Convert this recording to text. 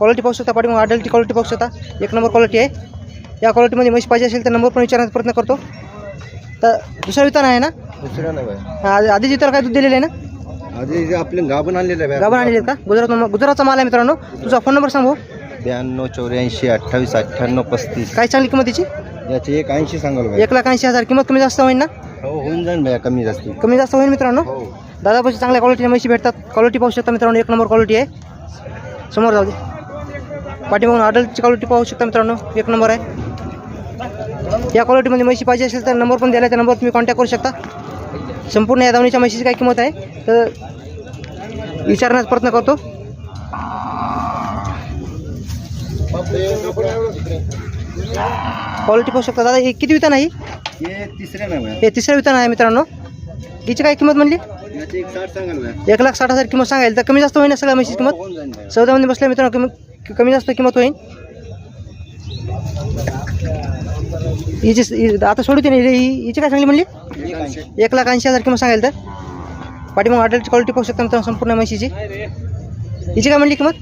Quality पाहू शकता, पाठीमागे आडलची क्वालिटी पाहू शकता, एक नंबर क्वालिटी आहे. या क्वालिटीमध्ये म्हशी पाहिजे असेल तर नंबर पण विचारण्याचा प्रयत्न करतो. तर दुसरा वितान आहे ना? दुसरा नाही आधी जितर काय दूध दिलेलं आहे ना? आधी आपले गाभण आणलेलं आहे. गाभण आणलेलं का? गुजरातचा माल आहे मित्रांनो. तुझा फोन नंबर सांग भाऊ. 92 84 28 98 35. काय चांगली किंमतीची? याची 180 सांगाल. 1,80,000. किंमत कमी जास्त होईल ना? हो होऊन जाईल भैया, कमी जास्त. कमी जास्त होईल मित्रांनो. हो दादापाशी चांगल्या क्वालिटीच्या म्हशी भेटतात. क्वालिटी पाहू शकता मित्रांनो, एक नंबर क्वालिटी आहे. समोर जाऊ दे. पाठीमागून आडलची क्वालिटी पाहू शकता मित्रांनो, एक नंबर आहे. या क्वालिटीमध्ये म्हशी पाहिजे असेल तर नंबर पण दिला आहे, त्या नंबर तुम्ही कॉन्टॅक्ट करू शकता. संपूर्ण या दावणीच्या म्हशीची काय किंमत आहे तर विचारण्याचा प्रयत्न करतो. क्वालिटी पाहू शकता दादा. हे किती वितान आहे? हे तिसऱ्या नाही. हे तिसरं वितान आहे मित्रांनो. हिची काय किंमत म्हणली? याची 160 सांगाल. 1,60,000 किंमत सांगायला तर कमी जास्त होईल ना सगळ्या म्हशीची किंमत? होऊन जाईल. सौदामध्ये बसल्या मित्रांनो, कमी जास्त किंमत होईल. हिची आता सोडू दे. हिची काय सांगली म्हणली? 1,80,000 किंमत सांगायला तर. पाठीमागे आडलची क्वालिटी पाहू शकता मित्रांनो, संपूर्ण म्हशीची. हिची काय म्हणली किंमत?